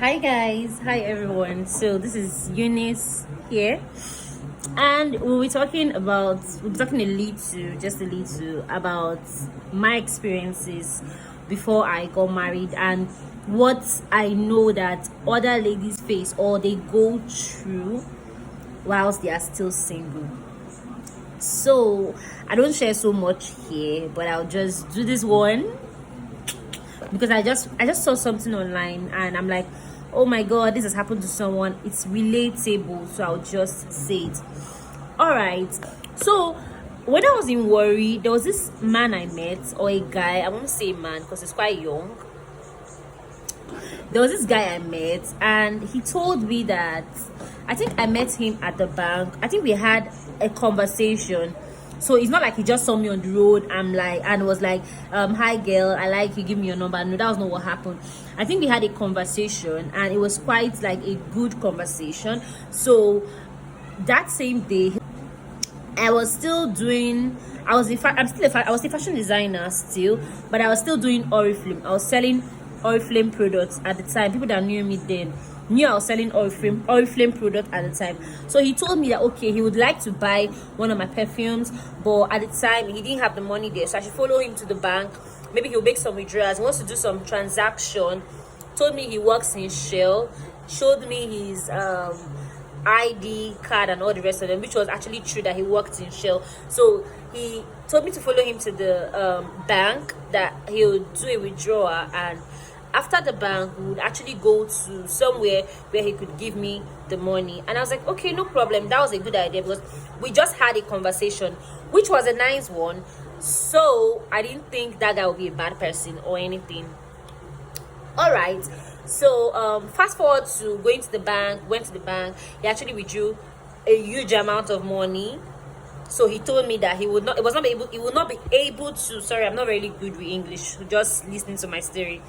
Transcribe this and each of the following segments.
Hi guys, hi everyone. So this is Eunice here, and we'll be talking a little about my experiences before I got married and what I know that other ladies face or they go through whilst they are still single. So I don't share so much here, but I'll just do this one because I just saw something online and I'm like, oh my god, this has happened to someone. It's relatable, so I'll just say it. All right. So when I was in Worry, there was this man I met, or a guy. I won't say man because he's quite young. There was this guy I met, and he told me that I think I met him at the bank. I think we had a conversation. So it's not like he just saw me on the road and was like, hi girl, I like you, give me your number. No, that was not what happened. I think we had a conversation and it was quite like a good conversation. So that same day I was still doing I was a fashion designer still, but I was still doing Oriflame. I was selling Oriflame products at the time. People that knew me then knew I was selling Oriflame product at the time. So he told me that okay, he would like to buy one of my perfumes, but at the time he didn't have the money there, so I should follow him to the bank. Maybe he'll make some withdrawals. He wants to do some transaction. Told me he works in Shell. Showed me his ID card and all the rest of them, which was actually true that he worked in Shell. So he told me to follow him to the bank, that he'll do a withdrawal, and after the bank we would actually go to somewhere where he could give me the money. And I was like, okay, no problem. That was a good idea because we just had a conversation, which was a nice one. So I didn't think that guy would be a bad person or anything. All right. So fast forward to went to the bank. He actually withdrew a huge amount of money. So he told me that he would not be able to, sorry, I'm not really good with English, just listening to my story.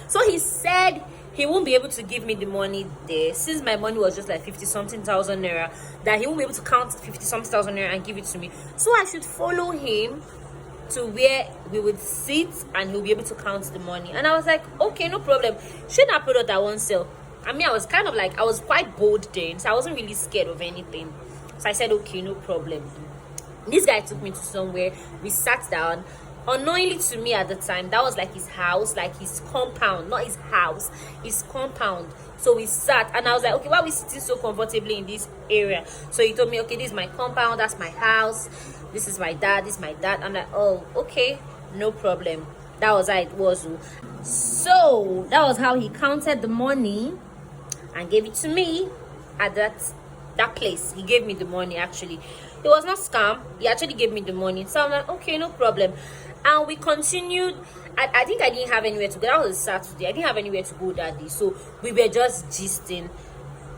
So he said he won't be able to give me the money there, since my money was just like 50 something thousand naira, that he won't be able to count 50 something thousand naira and give it to me. So I should follow him to where we would sit and he'll be able to count the money. And I was like, okay, no problem. Shouldn't that product I won't sell? I mean, I was quite bold then, so I wasn't really scared of anything. So I said, okay, no problem. This guy took me to somewhere. We sat down. Unknowingly to me at the time, that was like his house, like his compound, not his house, his compound. So we sat, and I was like, okay, why are we sitting so comfortably in this area? So he told me, okay, this is my compound, that's my house, this is my dad, this is my dad. I'm like, oh, okay, no problem. That was how it was. So that was how he counted the money and gave it to me at that place. He gave me the money. Actually, it was not scam. He actually gave me the money. So I'm like, okay, no problem. And we continued. I think I didn't have anywhere to go. That was a Saturday. I didn't have anywhere to go that day, so we were just gisting.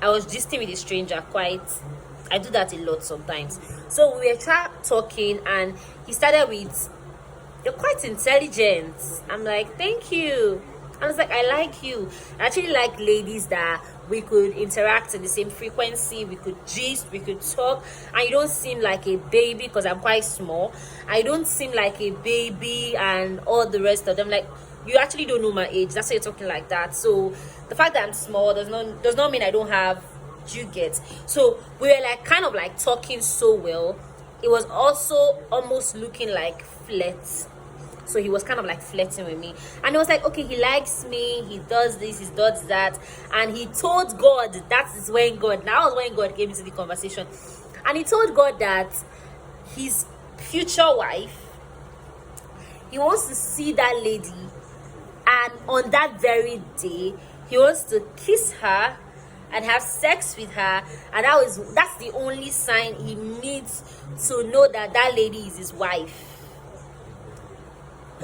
I was gisting with a stranger quite. I do that a lot sometimes. So we were talking, and he started with, "You're quite intelligent." I'm like, "Thank you." I was like, I like you. I actually like ladies that we could interact in the same frequency, we could gist, we could talk, and you don't seem like a baby because I'm quite small. I don't seem like a baby and all the rest of them. Like, you actually don't know my age. That's why you're talking like that. So the fact that I'm small does not mean I don't have, you get. So we were like kind of like talking so well. It was also almost looking like flirts. So he was kind of like flirting with me, and he was like, okay, he likes me, he does this, he does that. And he told God, that was when God came into the conversation, and he told God that his future wife, he wants to see that lady, and on that very day he wants to kiss her and have sex with her, and that's the only sign he needs to know that that lady is his wife.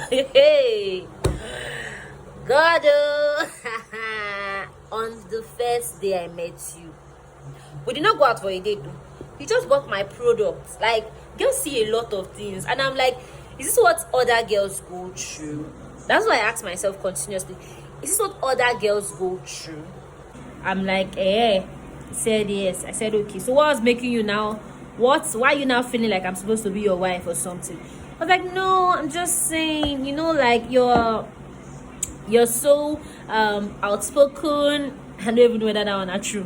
Hey, God, on the first day I met you, we did not go out for a date. He just bought my product. Like, girls see a lot of things, and I'm like, is this what other girls go through? That's why I ask myself continuously, is this what other girls go through? I'm like, He said yes. I said, okay, so what was making you now? Why are you now feeling like I'm supposed to be your wife or something? I was like, no, I'm just saying, like you're so outspoken. I don't even know whether that one are true.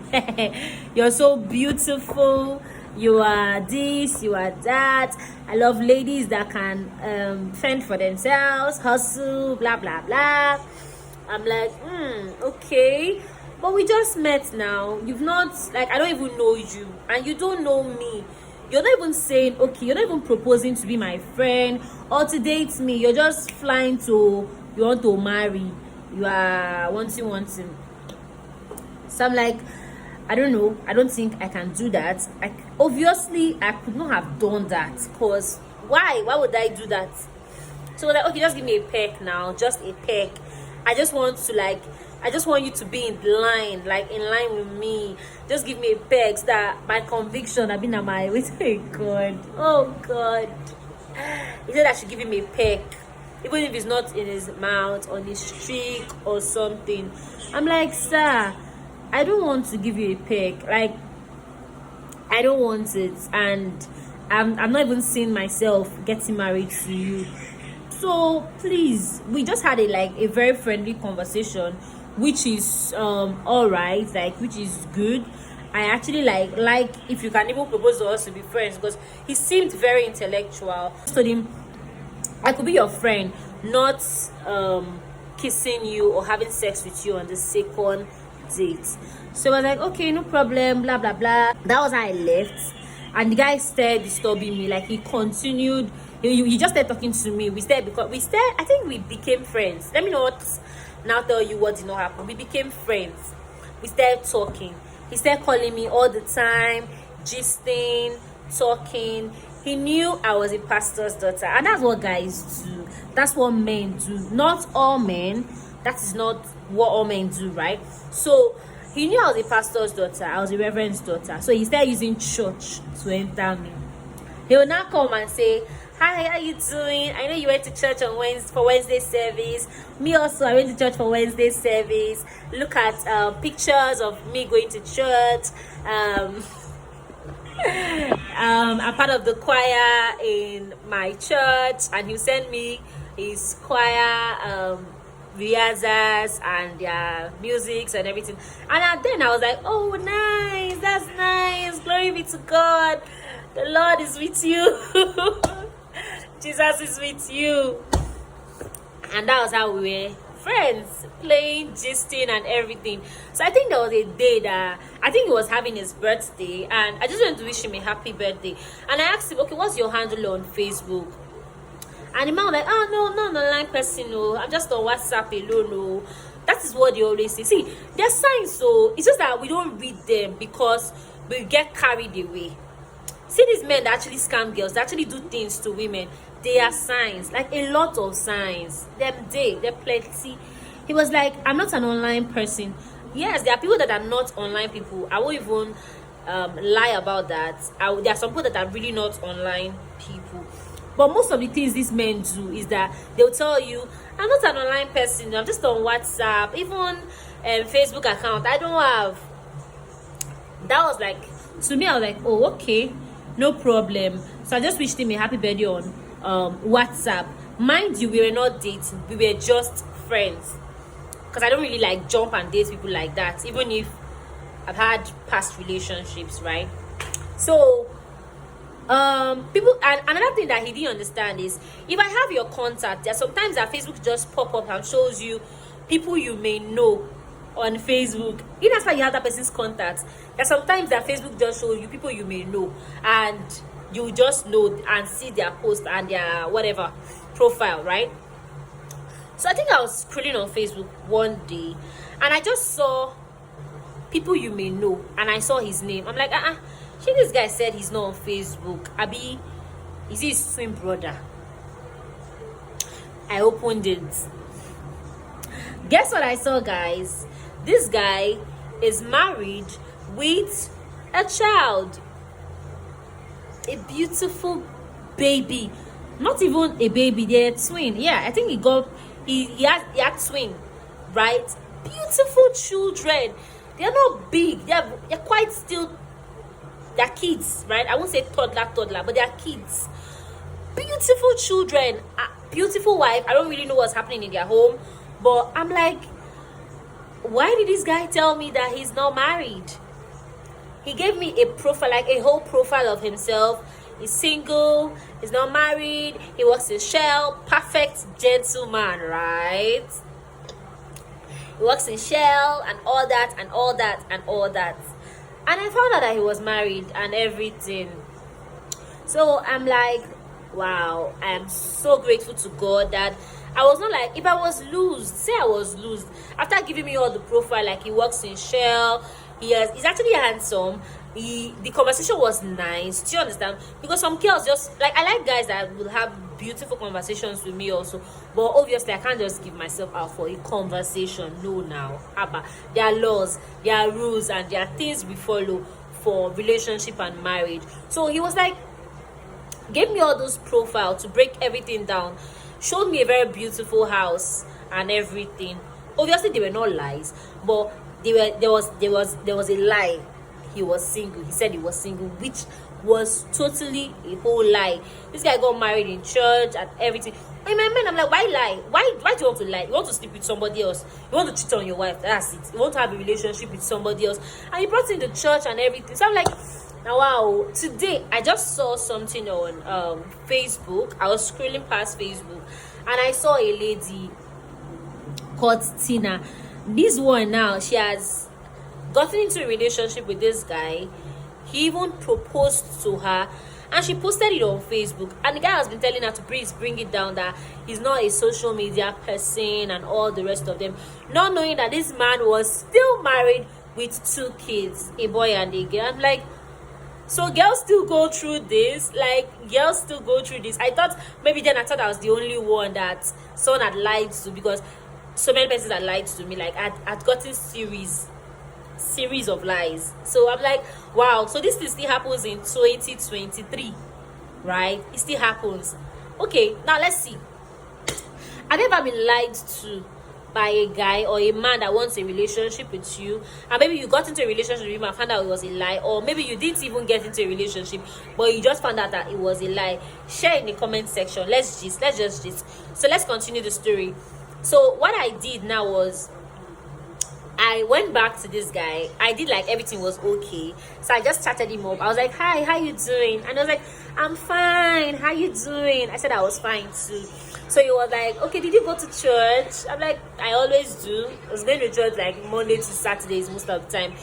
You're so beautiful. You are this, you are that. I love ladies that can fend for themselves, hustle, blah blah blah. I'm like, okay, but we just met now. You've not, like, I don't even know you, and you don't know me. You're not even saying, okay, you're not even proposing to be my friend or to date me. You're just flying to, you want to marry. You are wanting. So I'm like, I don't know. I don't think I can do that. Obviously, I could not have done that, because why? Why would I do that? So like, okay, just give me a peck now, just a peck. I just want you to be in line with me. Just give me a peck, so that my conviction, I've been at my way. Oh God. He said I should give him a peck, even if it's not in his mouth, on his cheek or something. I'm like, sir, I don't want to give you a peck. Like, I don't want it, and I'm not even seeing myself getting married to you. So please, we just had a very friendly conversation, which is all right, which is good. I actually like if you can even propose to us to be friends, because he seemed very intellectual. I told him I could be your friend, not kissing you or having sex with you on the second date. So I was like, okay, no problem, blah blah blah. That was how I left, and the guy started disturbing me. Like, he continued, he just started talking to me. I think we became friends. Let me not now tell you what did not happen. We became friends. We started talking. He started calling me all the time, gisting, talking. He knew I was a pastor's daughter, and that's what guys do. That's what men do. Not all men. That is not what all men do, right? So he knew I was a pastor's daughter. I was a reverend's daughter. So he started using church to enter me. He will now come and say, hi, how you doing? I know you went to church on Wednesday service. Me also, I went to church for Wednesday service. Look at pictures of me going to church. I'm part of the choir in my church, and he'll send me his choir rehearsals and their musics and everything. And then I was like, oh, nice, that's nice, glory be to God, the Lord is with you. Jesus is with you. And that was how we were friends, playing, gisting and everything. So I think there was a day that I think he was having his birthday, and I just wanted to wish him a happy birthday. And I asked him, okay, what's your handle on Facebook? And the man was like, oh, no, not an online person, no. I'm just on WhatsApp alone, no. That is what they always say. See, they're signs, so it's just that we don't read them because we get carried away. See, these men that actually scam girls, that actually do things to women, they are signs, like a lot of signs. They're plenty. He was like, I'm not an online person. Yes, there are people that are not online people. I won't even lie about that. There are some people that are really not online people. But most of the things these men do is that they'll tell you, I'm not an online person, I'm just on WhatsApp, even Facebook account I don't have. That was like, to me, I was like, oh, okay, no problem. So I just wished him a happy birthday on WhatsApp. Mind you, we were not dating, we were just friends, because I don't really like jump and date people like that, even if I've had past relationships, right? So people, and another thing that he didn't understand is, if I have your contact, there are sometimes that Facebook just pop up and shows you people you may know on Facebook. Even as far as you have that person's contact, there are sometimes that Facebook just shows you people you may know, and you just know and see their post and their whatever profile, right? So I think I was scrolling on Facebook one day, and I just saw people you may know, and I saw his name. I'm like, this guy said he's not on Facebook. Abi, is he his twin brother? I opened it. Guess what I saw, guys? This guy is married with a child. A beautiful baby. Not even a baby, they're twin. Yeah, I think he had twin, right? Beautiful children. They're not big. They're quite still. They're kids, right? I won't say toddler, but they're kids. Beautiful children, beautiful wife. I don't really know what's happening in their home, but I'm like, why did this guy tell me that he's not married? He gave me a profile, like a whole profile of himself. He's single, he's not married, he works in Shell, perfect gentleman, right? He works in Shell and all that and all that and all that. And I found out that he was married and everything. So I'm like, wow, I am so grateful to God that I was not like, if I was loose, say I was loose. After giving me all the profile, like he works in Shell, he's actually handsome. The conversation was nice. Do you understand? Because some girls just like, I like guys that will have beautiful conversations with me also, but obviously I can't just give myself out for a conversation. No, now there are laws, there are rules, and there are things we follow for relationship and marriage. So he was like, gave me all those profiles to break everything down, showed me a very beautiful house and everything. Obviously they were not lies, but there was a lie. He was single. He said he was single, which was totally a whole lie. This guy got married in church and everything. In my mind, I'm like, why lie? Why do you want to lie? You want to sleep with somebody else. You want to cheat on your wife. That's it. You want to have a relationship with somebody else. And you brought in the church and everything. So I'm like, now wow. Today, I just saw something on Facebook. I was scrolling past Facebook and I saw a lady called Tina. This one now, she has gotten into a relationship with this guy. He even proposed to her and she posted it on Facebook, and the guy has been telling her to please bring it down, that he's not a social media person and all the rest of them, not knowing that this man was still married with 2 kids, a boy and a girl. I'm like, so girls still go through this? Like, girls still go through this? I thought I was the only one that someone had lied to, because so many persons had lied to me. Like, I'd gotten series of lies. So I'm like, wow, so this thing still happens in 2023, right? It still happens. Okay, now let's see. Have you ever been lied to by a guy or a man that wants a relationship with you, and maybe you got into a relationship with him and found out it was a lie, or maybe you didn't even get into a relationship but you just found out that it was a lie? Share in the comment section. Let's just gist. So let's continue the story. So what I did now was, I went back to this guy. I did like everything was okay. So I just chatted him up. I was like, hi, how you doing? And I was like, I'm fine. How you doing? I said I was fine too. So he was like, okay, did you go to church? I'm like, I always do. I was going to church like Monday to Saturdays most of the time,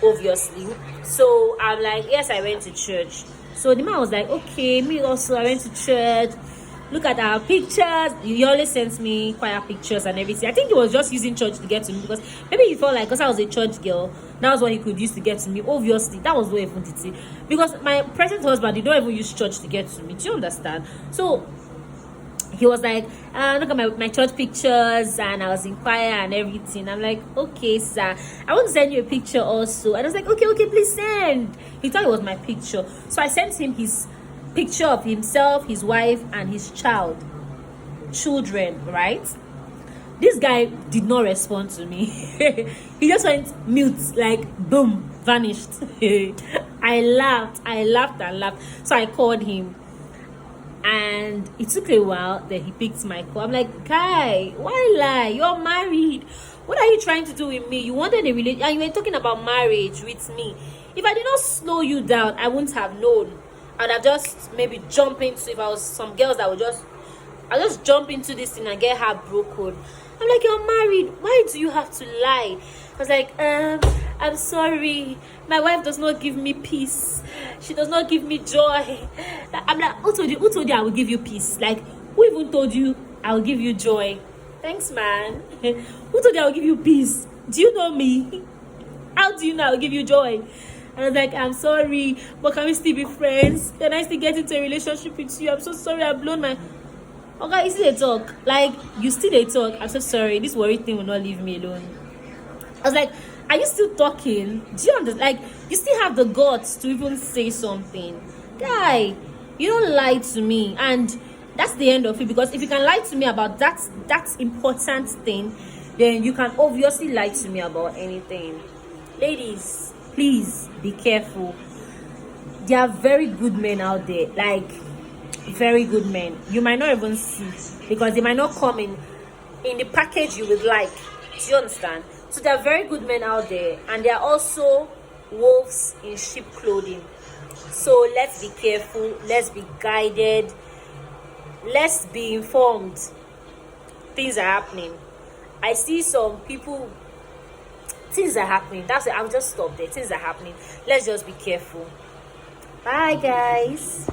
obviously. So I'm like, yes, I went to church. So the man was like, okay, me also, I went to church. Look at our pictures. He always sends me choir pictures and everything. I think he was just using church to get to me, because maybe he felt like, because I was a church girl, that was what he could use to get to me. Obviously, that was what he wanted to say. Because my present husband, he don't even use church to get to me. Do you understand? So he was like, look at my church pictures, and I was in choir and everything. I'm like, okay, sir, I want to send you a picture also. And I was like, okay, please send. He thought it was my picture. So I sent him his picture of himself, his wife, and his children, right? This guy did not respond to me. He just went mute, like boom, vanished. I laughed. So I called him, and it took a while. Then he picked my call. I'm like, guy, why lie? You're married. What are you trying to do with me? You wanted a relationship, and you were talking about marriage with me. If I did not slow you down, I wouldn't have known. And I just maybe jump into, if I was some girls that would I just jump into this thing and get her broken. I'm like, you're married. Why do you have to lie? I was like, I'm sorry. My wife does not give me peace. She does not give me joy. I'm like, who told you I will give you peace? Like, who even told you I will give you joy? Thanks, man. Who told you I will give you peace? Do you know me? How do you know I will give you joy? And I was like, I'm sorry, but can we still be friends? Can I still get into a relationship with you? I'm so sorry, I've blown my... Okay, you still a talk. Like, you still a talk. I'm so sorry, this worry thing will not leave me alone. I was like, are you still talking? Do you understand? Like, you still have the guts to even say something. Guy, you don't lie to me. And that's the end of it. Because if you can lie to me about that important thing, then you can obviously lie to me about anything. Ladies, please be careful. There are very good men out there, like very good men. You might not even see, because they might not come in the package you would like. Do you understand? So there are very good men out there, and there are also wolves in sheep clothing. So let's be careful, let's be guided, let's be informed. Things are happening. I see some people, things are happening. That's it. I'll just stop there. Things are happening. Let's just be careful. Bye, guys.